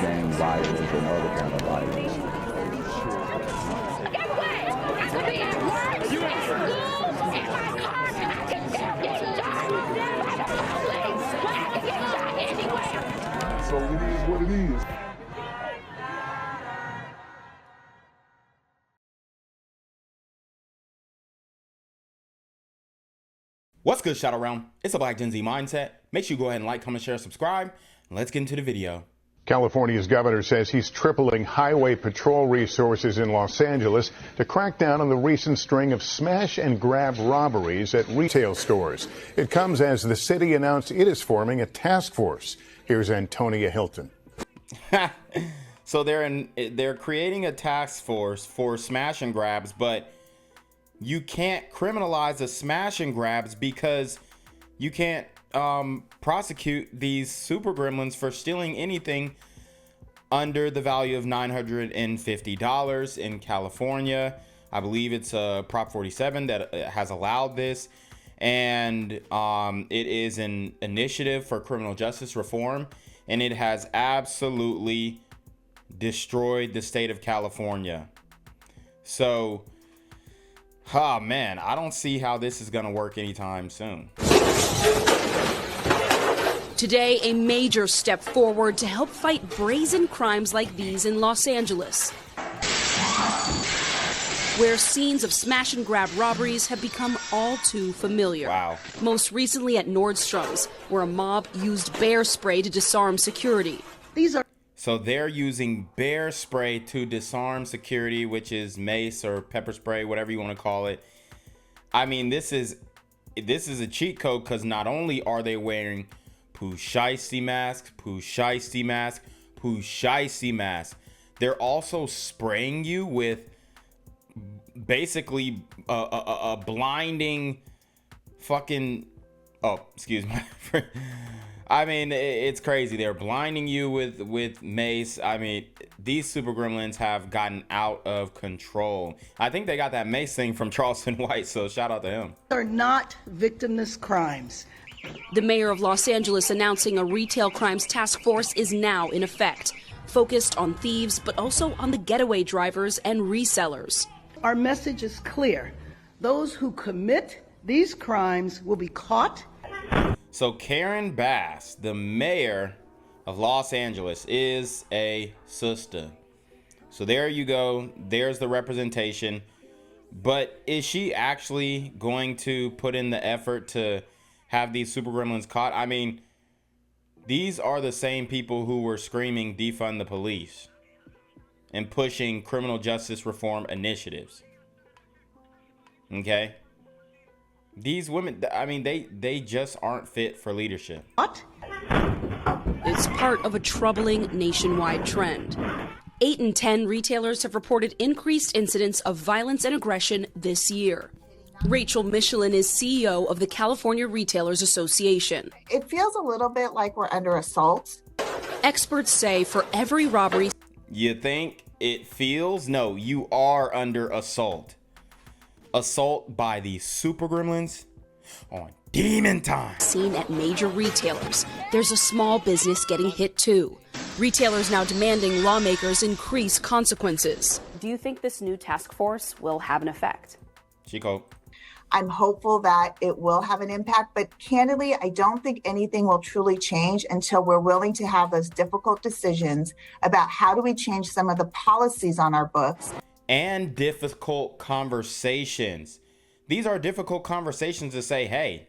gang violence and other kind of violence. Get away! I could be at work, at school, in my car, and I can still get shot by the police. But I can get shot anywhere. So it is what it is. What's good, Shadow Realm? It's a Black Gen Z Mindset. Make sure you go ahead and like, comment, share, subscribe, and let's get into the video. California's governor says he's tripling highway patrol resources in Los Angeles to crack down on the recent string of smash and grab robberies at retail stores. It comes as the city announced it is forming a task force. Here's Antonia Hilton. So they're creating a task force for smash and grabs, but you can't criminalize the smash and grabs because you can't prosecute these super gremlins for stealing anything under the value of $950 in California. I believe it's Prop 47 that has allowed this, and it is an initiative for criminal justice reform, and it has absolutely destroyed the state of California. So oh man, I don't see how this is going to work anytime soon. Today, a major step forward to help fight brazen crimes like these in Los Angeles, where scenes of smash and grab robberies have become all too familiar. Wow. Most recently at Nordstrom's, where a mob used bear spray to disarm security. So they're using bear spray to disarm security, which is mace or pepper spray, whatever you want to call it. I mean, this is a cheat code, because not only are they wearing poo shiesty masks, they're also spraying you with basically a blinding fucking, oh, excuse me. I mean, it's crazy. They're blinding you with mace. I mean, these super gremlins have gotten out of control. I think they got that mace thing from Charleston White, so shout out to him. Are not victimless crimes. The mayor of Los Angeles announcing a retail crimes task force is now in effect, focused on thieves, but also on the getaway drivers and resellers. Our message is clear. Those who commit these crimes will be caught. So Karen Bass, the mayor of Los Angeles, is a sister. So there you go. There's the representation. But is she actually going to put in the effort to have these super gremlins caught? I mean, these are the same people who were screaming defund the police and pushing criminal justice reform initiatives. Okay? These women, I mean, they just aren't fit for leadership. What? It's part of a troubling nationwide trend. 8 in 10 retailers have reported increased incidents of violence and aggression this year. Rachel Michelin is CEO of the California Retailers Association. It feels a little bit like we're under assault. Experts say for every robbery... You think it feels? No, you are under assault. Assault by these super gremlins on demon time. Seen at major retailers, there's a small business getting hit too. Retailers now demanding lawmakers increase consequences. Do you think this new task force will have an effect? Chico. I'm hopeful that it will have an impact, but candidly, I don't think anything will truly change until we're willing to have those difficult decisions about how do we change some of the policies on our books. And difficult conversations. These are difficult conversations to say, hey,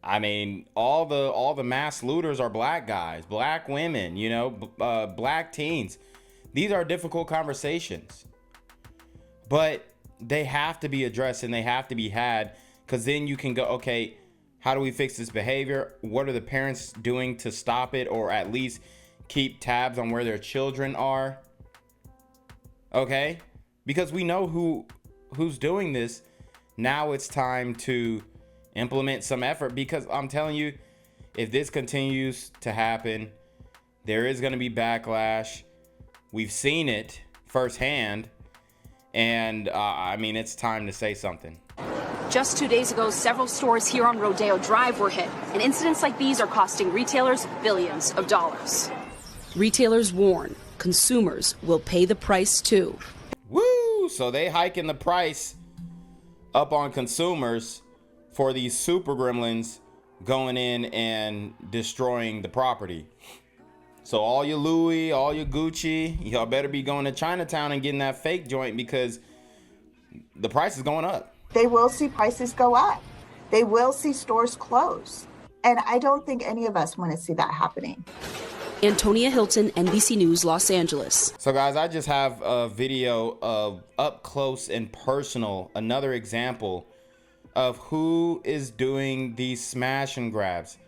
I mean, all the mass looters are black guys, black women, you know, black teens. These are difficult conversations, but they have to be addressed and they have to be had, because then you can go, okay, how do we fix this behavior? What are the parents doing to stop it, or at least keep tabs on where their children are? Okay, because we know who's doing this. Now it's time to implement some effort, because I'm telling you, if this continues to happen, there is going to be backlash. We've seen it firsthand, and I mean, it's time to say something. Just 2 days ago, several stores here on Rodeo Drive were hit, and incidents like these are costing retailers billions of dollars. Retailers warn consumers will pay the price too. Woo! So they hiking the price up on consumers for these super gremlins going in and destroying the property. So all your Louis, all your Gucci, y'all better be going to Chinatown and getting that fake joint because the price is going up. They will see prices go up. They will see stores close. And I don't think any of us want to see that happening. Antonia Hilton, NBC News, Los Angeles. So guys, I just have a video of up close and personal, another example of who is doing these smash and grabs.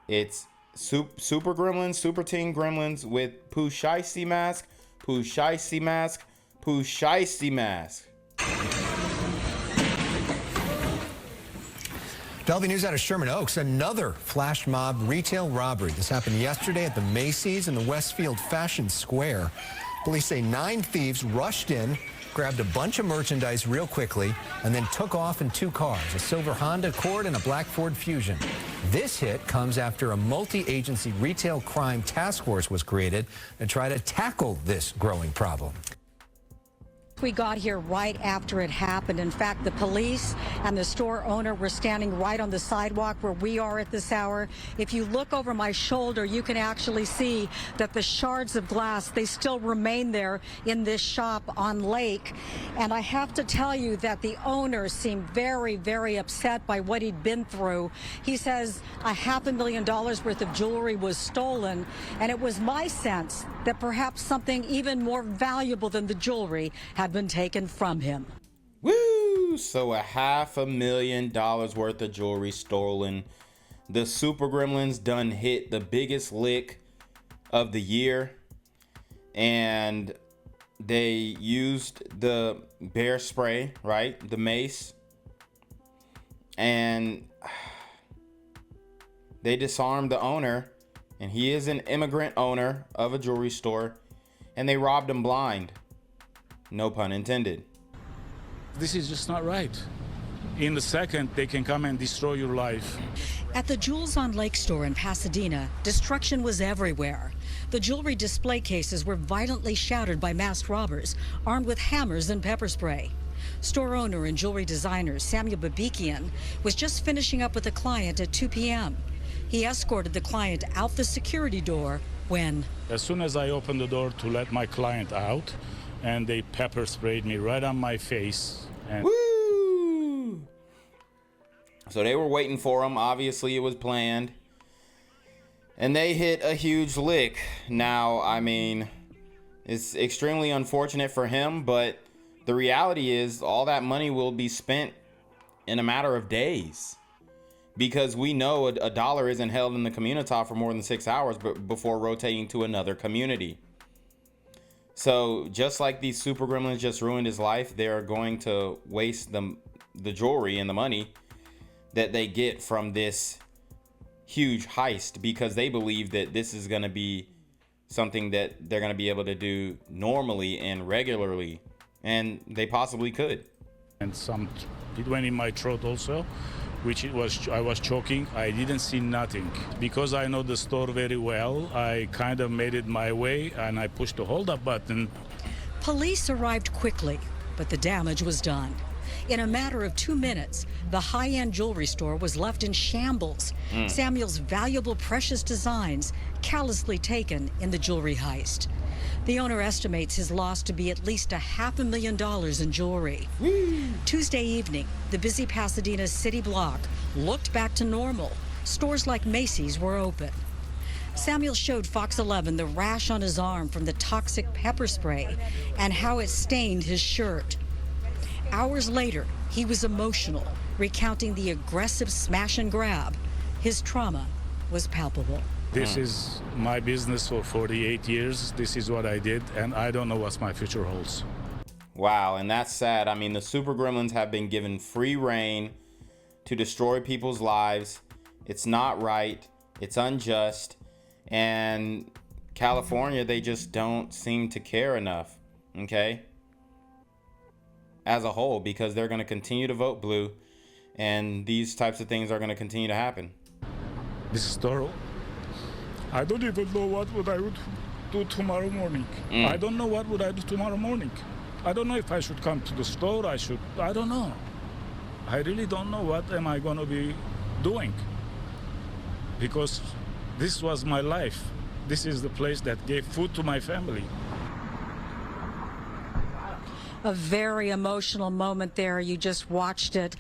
It's super gremlins, super teen gremlins with Pooh Shiesty mask, Pooh Shiesty mask, Pooh Shiesty mask. Bellevue News out of Sherman Oaks, another flash mob retail robbery. This happened yesterday at the Macy's in the Westfield Fashion Square. Police say 9 thieves rushed in, grabbed a bunch of merchandise real quickly, and then took off in 2 cars, a silver Honda Accord and a black Ford Fusion. This hit comes after a multi-agency retail crime task force was created to try to tackle this growing problem. We got here right after it happened. In fact, the police and the store owner were standing right on the sidewalk where we are at this hour. If you look over my shoulder, you can actually see that the shards of glass, they still remain there in this shop on Lake. And I have to tell you that the owner seemed very, very upset by what he'd been through. He says $500,000 worth of jewelry was stolen, and it was my sense that perhaps something even more valuable than the jewelry had been taken from him. Woo! So $500,000 worth of jewelry stolen. The super gremlins done hit the biggest lick of the year, and they used the bear spray, right? The mace, and they disarmed the owner, and he is an immigrant owner of a jewelry store, and they robbed him blind. No pun intended. This is just not right. In a second, they can come and destroy your life. At the Jewels on Lake store in Pasadena, destruction was everywhere. The jewelry display cases were violently shattered by masked robbers, armed with hammers and pepper spray. Store owner and jewelry designer Samuel Babikian was just finishing up with a client at 2 p.m. He escorted the client out the security door when... As soon as I opened the door to let my client out, and they pepper sprayed me right on my face. And woo! So they were waiting for him. Obviously, it was planned. And they hit a huge lick. Now, I mean, it's extremely unfortunate for him, but the reality is all that money will be spent in a matter of days. Because we know a dollar isn't held in the community for more than 6 hours before rotating to another community. So just like these super gremlins just ruined his life, they're going to waste the jewelry and the money that they get from this huge heist because they believe that this is going to be something that they're going to be able to do normally and regularly, and they possibly could. And it went in my throat also, which I was choking. I didn't see nothing. Because I know the store very well, I kind of made it my way and I pushed the hold up button. Police arrived quickly, but the damage was done. In a matter of 2 minutes, the high-end jewelry store was left in shambles. Samuel's valuable, precious designs callously taken in the jewelry heist. The owner estimates his loss to be at least $500,000 in jewelry. Tuesday evening, the busy Pasadena city block looked back to normal. Stores like Macy's were open. Samuel showed Fox 11 the rash on his arm from the toxic pepper spray and how it stained his shirt. Hours later, he was emotional, recounting the aggressive smash and grab. His trauma was palpable. This is my business for 48 years. This is what I did, and I don't know what my future holds. Wow, and that's sad. I mean, the super gremlins have been given free reign to destroy people's lives. It's not right. It's unjust. And California, they just don't seem to care enough, okay? As a whole, because they're going to continue to vote blue, and these types of things are going to continue to happen. This store I don't even know what would I would do tomorrow morning. I don't know what would I do tomorrow morning. I don't know if I should come to the store. I don't know. I really don't know what am I going to be doing. Because this was my life. This is the place that gave food to my family. A very emotional moment there. You just watched it.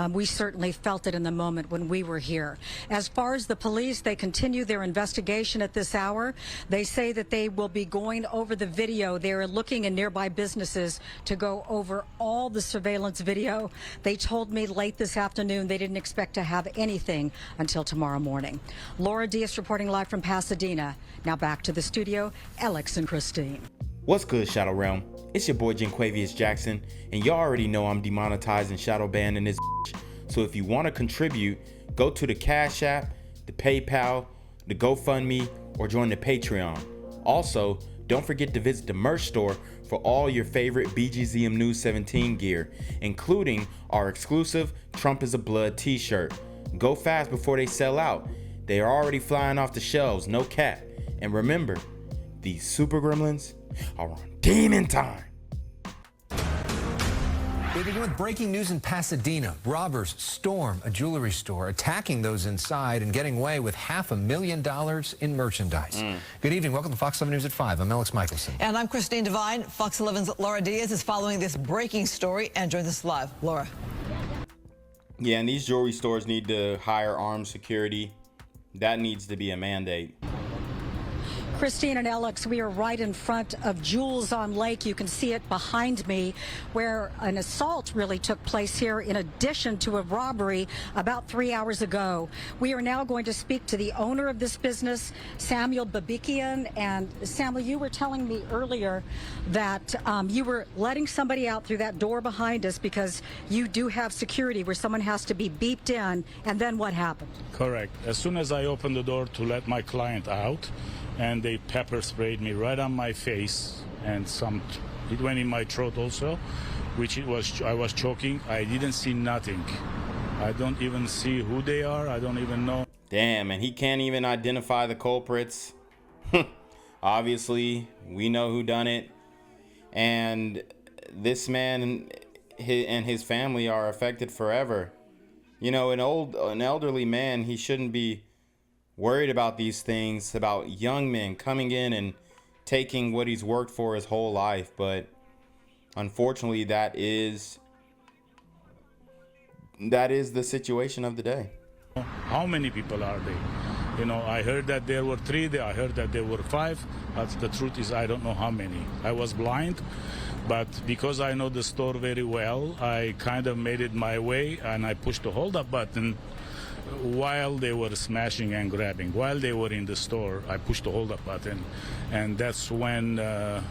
We certainly felt it in the moment when we were here. As far as the police, they continue their investigation at this hour. They say that they will be going over the video. They're looking in nearby businesses to go over all the surveillance video. They told me late this afternoon they didn't expect to have anything until tomorrow morning. Laura Diaz reporting live from Pasadena. Now back to the studio, Alex and Christine. What's good, Shadow Realm? It's your boy Jenquavius Jackson, and y'all already know I'm demonetized and shadow banned in this bitch. So if you want to contribute, go to the Cash App, the PayPal, the GoFundMe, or join the Patreon. Also, don't forget to visit the merch store for all your favorite BGZM News 17 gear, including our exclusive Trump is a Blood t-shirt. Go fast before they sell out. They are already flying off the shelves, no cap. And remember, these super gremlins are on demon time. We begin with breaking news in Pasadena. Robbers storm a jewelry store, attacking those inside and getting away with $500,000 in merchandise. Good evening. Welcome to Fox 7 News at 5. I'm Alex Michelson. And I'm Christine Devine. Fox 11's Laura Diaz is following this breaking story and joins us live. Laura. Yeah, and these jewelry stores need to hire armed security. That needs to be a mandate. Christine and Alex, we are right in front of Jewels on Lake. You can see it behind me, where an assault really took place here in addition to a robbery about 3 hours ago. We are now going to speak to the owner of this business, Samuel Babikian. And Samuel, you were telling me earlier that you were letting somebody out through that door behind us because you do have security where someone has to be beeped in. And then what happened? Correct. As soon as I opened the door to let my client out, and they pepper sprayed me right on my face, and it went in my throat also, I was choking. I didn't see nothing. I don't even see who they are. I don't even know. Damn, and he can't even identify the culprits. Obviously, we know who done it, and this man and his family are affected forever. You know, an elderly man, he shouldn't be worried about these things, about young men coming in and taking what he's worked for his whole life. But unfortunately, that is the situation of the day. How many people are they? You know, I heard that there were 3, I heard that there were 5, but the truth is I don't know how many. I was blind, but because I know the store very well, I kind of made it my way, and I pushed the hold up button while they were smashing and grabbing. While they were in the store, I pushed the hold up button, and that's when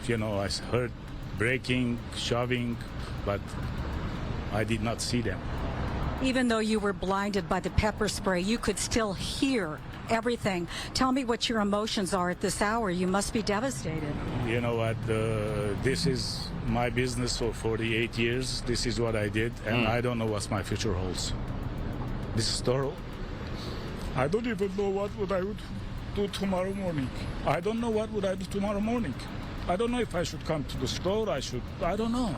you know, I heard breaking, shoving, but I did not see them. Even though you were blinded by the pepper spray, you could still hear everything. Tell me what your emotions are at this hour. You must be devastated. You know what? This is my business for 48 years. This is what I did, and I don't know what my future holds. This store, I don't even know what would I would do tomorrow morning. I don't know what would I do tomorrow morning. I don't know if I should come to the store. I don't know.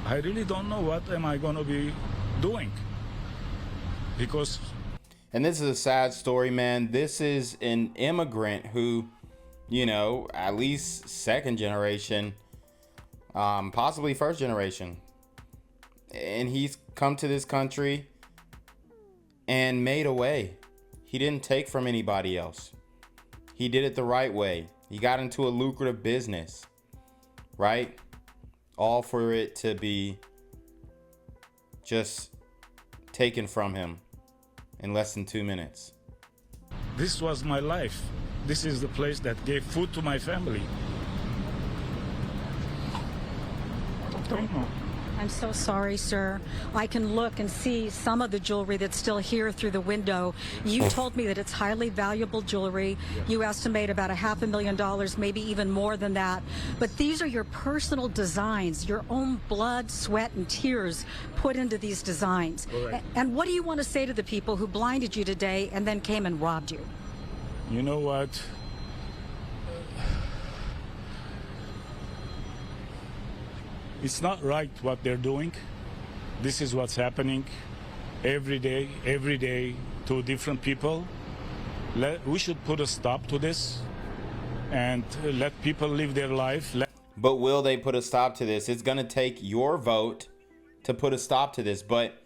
I really don't know what am I going to be doing. Because... And this is a sad story, man. This is an immigrant who, you know, at least second generation, possibly first generation. And he's come to this country and made a way. He didn't take from anybody else. He did it the right way. He got into a lucrative business, right? All for it to be just taken from him in less than 2 minutes. This was my life. This is the place that gave food to my family. Don't know. I'm so sorry, sir. I can look and see some of the jewelry that's still here through the window. You told me that it's highly valuable jewelry. You estimate about $500,000, maybe even more than that. But these are your personal designs, your own blood, sweat, and tears put into these designs. Correct. And what do you want to say to the people who blinded you today and then came and robbed you? You know what? It's not right what they're doing. This is what's happening every day to different people. We should put a stop to this and let people live their life. But will they put a stop to this? It's going to take your vote to put a stop to this. But,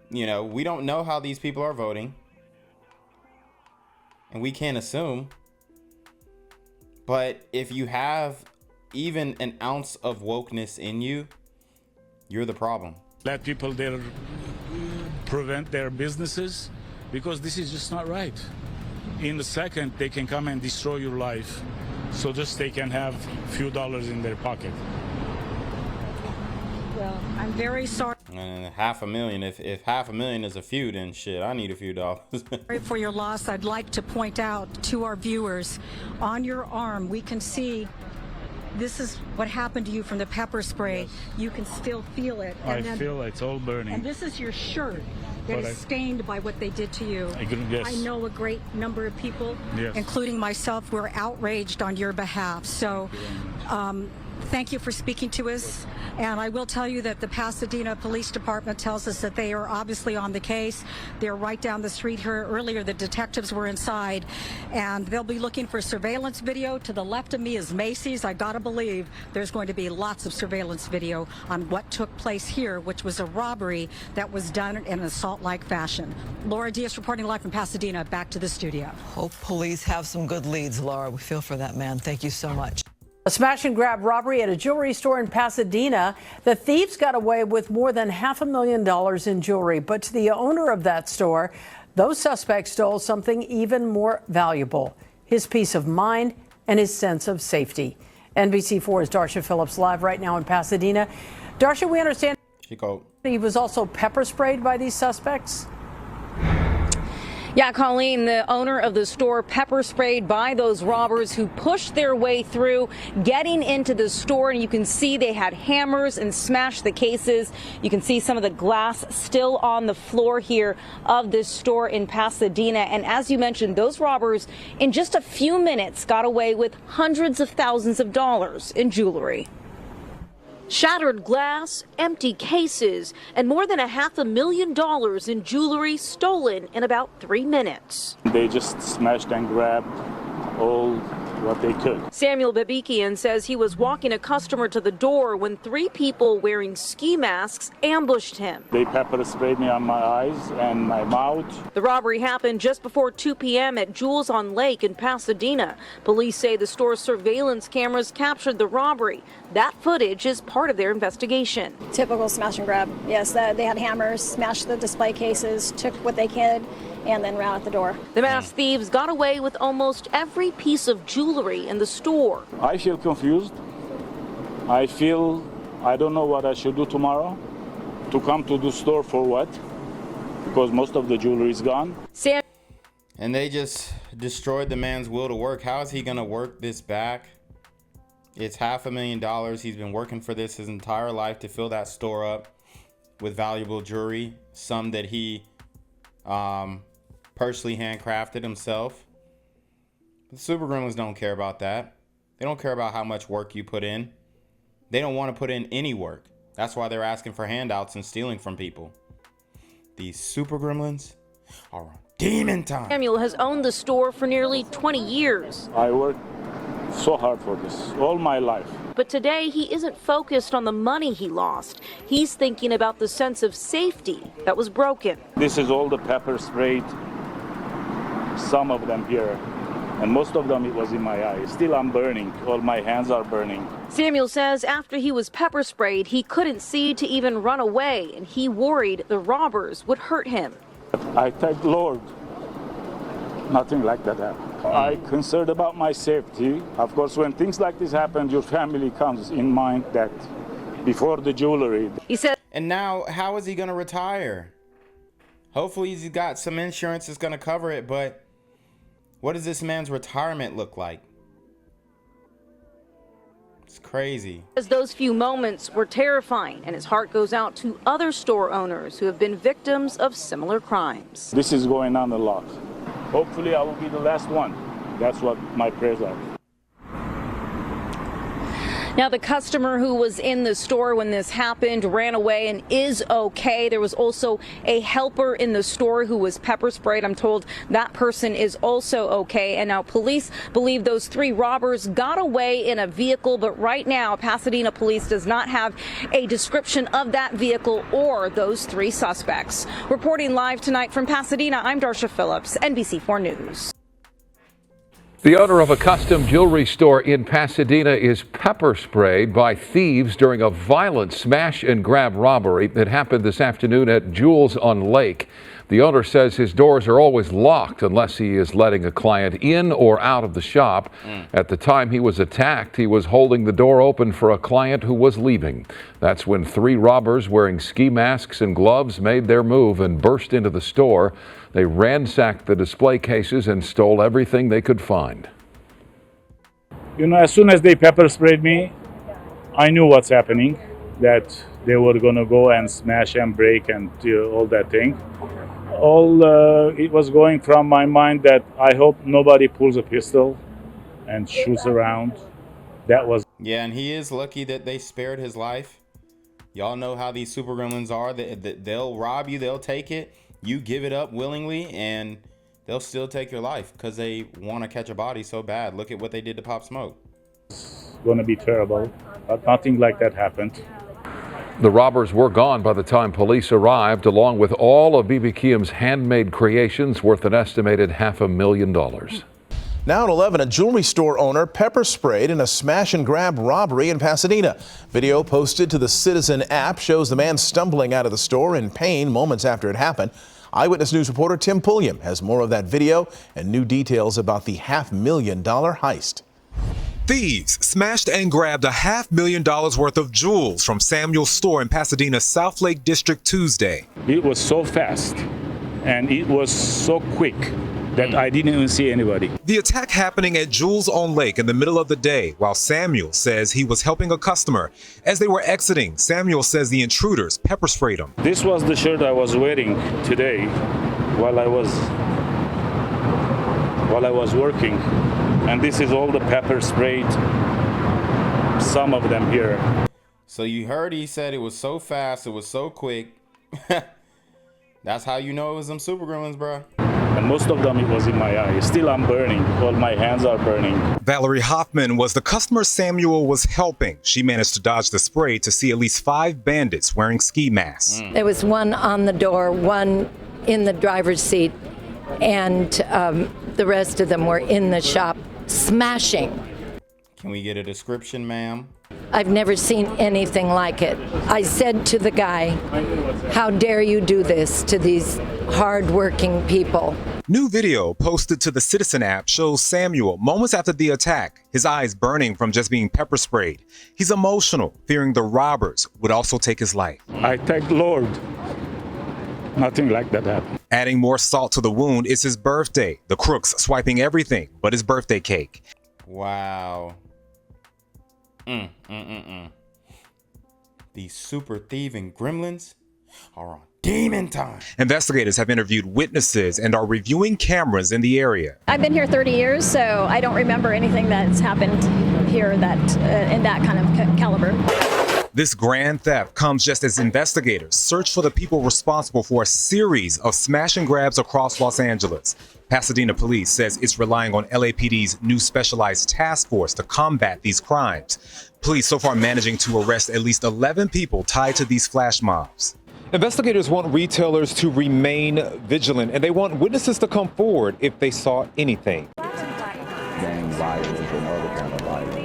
you know, we don't know how these people are voting. And we can't assume. But if you have even an ounce of wokeness in you, you're the problem. Let people there prevent their businesses, because this is just not right. In a second, they can come and destroy your life, so just they can have a few dollars in their pocket. Well, I'm very sorry. And $500,000, if $500,000 is a few, then shit, I need a few dollars. Sorry for your loss. I'd like to point out to our viewers, on your arm, we can see this is what happened to you from the pepper spray. Yes. You can still feel it. And I feel it's all burning. And this is your shirt that is stained by what they did to you. Yes. I know a great number of people, yes, including myself, were outraged on your behalf. So thank you for speaking to us. And I will tell you that the Pasadena Police Department tells us that they are obviously on the case. They're right down the street here. Earlier, the detectives were inside, and they'll be looking for surveillance video. To the left of me is Macy's. I gotta believe there's going to be lots of surveillance video on what took place here, which was a robbery that was done in an assault-like fashion. Laura Diaz reporting live from Pasadena. Back to the studio. Hope police have some good leads, Laura. We feel for that man. Thank you so much. A smash and grab robbery at a jewelry store in Pasadena. The thieves got away with more than $500,000 in jewelry. But to the owner of that store, those suspects stole something even more valuable: his peace of mind and his sense of safety. NBC4's Darsha Phillips live right now in Pasadena. Darsha, we understand he was also pepper sprayed by these suspects. Yeah, Colleen, the owner of the store pepper sprayed by those robbers who pushed their way through, getting into the store. And you can see they had hammers and smashed the cases. You can see some of the glass still on the floor here of this store in Pasadena. And as you mentioned, those robbers in just a few minutes got away with hundreds of thousands of dollars in jewelry. Shattered glass, empty cases, and more than $500,000 in jewelry stolen in about 3 minutes. They just smashed and grabbed all what they could. Samuel Babikian says he was walking a customer to the door when 3 people wearing ski masks ambushed him. They pepper sprayed me on my eyes and my mouth. The robbery happened just before 2 p.m. at Jules on Lake in Pasadena. Police say the store's surveillance cameras captured the robbery. That footage is part of their investigation. Typical smash and grab. Yes, they had hammers, smashed the display cases, took what they could, and then ran out the door. The masked thieves got away with almost every piece of jewelry in the store. I feel confused. I don't know what I should do tomorrow. To come to the store for what? Because most of the jewelry is gone. And they just destroyed the man's will to work. How is he going to work this back? It's $500,000. He's been working for this his entire life to fill that store up with valuable jewelry, some that he personally handcrafted himself. The super gremlins don't care about that. They don't care about how much work you put in. They don't want to put in any work. That's why they're asking for handouts and stealing from people. These super gremlins are on demon time. Samuel has owned the store for nearly 20 years. I worked so hard for this all my life. But today he isn't focused on the money he lost. He's thinking about the sense of safety that was broken. This is all the pepper sprayed, some of them here, and most of them it was in my eyes. Still I'm burning, all my hands are burning. Samuel says after he was pepper sprayed, he couldn't see to even run away, and he worried the robbers would hurt him. I thank Lord, nothing like that happened. I concerned about my safety. Of course, when things like this happen, your family comes in mind that before the jewelry. He said. And now, how is he going to retire? Hopefully he's got some insurance that's going to cover it, but what does this man's retirement look like? It's crazy. As those few moments were terrifying, and his heart goes out to other store owners who have been victims of similar crimes. This is going on a lot. Hopefully I will be the last one. That's what my prayers are. Now, the customer who was in the store when this happened ran away and is okay. There was also a helper in the store who was pepper sprayed. I'm told that person is also okay. And now police believe those 3 robbers got away in a vehicle. But right now, Pasadena police does not have a description of that vehicle or those 3 suspects. Reporting live tonight from Pasadena, I'm Darsha Phillips, NBC4 News. The owner of a custom jewelry store in Pasadena is pepper sprayed by thieves during a violent smash and grab robbery that happened this afternoon at Jewels on Lake. The owner says his doors are always locked unless he is letting a client in or out of the shop. At the time he was attacked, he was holding the door open for a client who was leaving. That's when 3 robbers wearing ski masks and gloves made their move and burst into the store. They ransacked the display cases and stole everything they could find. You know, as soon as they pepper sprayed me, I knew what's happening, that they were going to go and smash and break and all that thing. It was going from my mind that I hope nobody pulls a pistol and shoots around. That was. Yeah, and he is lucky that they spared his life. Y'all know how these super gremlins are. They'll rob you, they'll take it. You give it up willingly, and they'll still take your life because they want to catch a body so bad. Look at what they did to Pop Smoke. It's going to be terrible, but nothing like that happened. The robbers were gone by the time police arrived, along with all of Babikian's handmade creations worth an estimated $500,000. Now at 11, a jewelry store owner pepper sprayed in a smash and grab robbery in Pasadena. Video posted to the Citizen app shows the man stumbling out of the store in pain moments after it happened. Eyewitness News reporter Tim Pulliam has more of that video and new details about the $500,000 heist. Thieves smashed and grabbed $500,000 worth of jewels from Samuel's store in Pasadena's South Lake District Tuesday. It was so fast and it was so quick that I didn't even see anybody. The attack happening at Jewels on Lake in the middle of the day while Samuel says he was helping a customer. As they were exiting, Samuel says the intruders pepper sprayed him. This was the shirt I was wearing today while I was working. And this is all the pepper sprayed, some of them here. So you heard he said it was so fast, it was so quick. That's how you know it was them super gremlins, bro. And most of them, it was in my eye. Still, I'm burning. All my hands are burning. Valerie Hoffman was the customer Samuel was helping. She managed to dodge the spray to see at least 5 bandits wearing ski masks. There was one on the door, one in the driver's seat, and the rest of them were in the shop smashing. Can we get a description, ma'am? I've never seen anything like it. I said to the guy, how dare you do this to these hard-working people? New video posted to the Citizen app shows Samuel moments after the attack, his eyes burning from just being pepper sprayed. He's emotional, fearing the robbers would also take his life. I thank the Lord. Nothing like that happened. Adding more salt to the wound is his birthday. The crooks swiping everything but his birthday cake. Wow. These super thieving gremlins are on demon time. Investigators have interviewed witnesses and are reviewing cameras in the area. I've been here 30 years, so I don't remember anything that's happened here that in that kind of caliber. This grand theft comes just as investigators search for the people responsible for a series of smash and grabs across Los Angeles. Pasadena police says it's relying on LAPD's new specialized task force to combat these crimes. Police so far managing to arrest at least 11 people tied to these flash mobs. Investigators want retailers to remain vigilant, and they want witnesses to come forward if they saw anything. Gang violence and other kind of violence.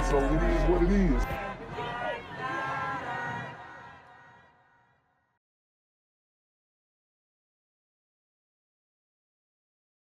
So it is what it is.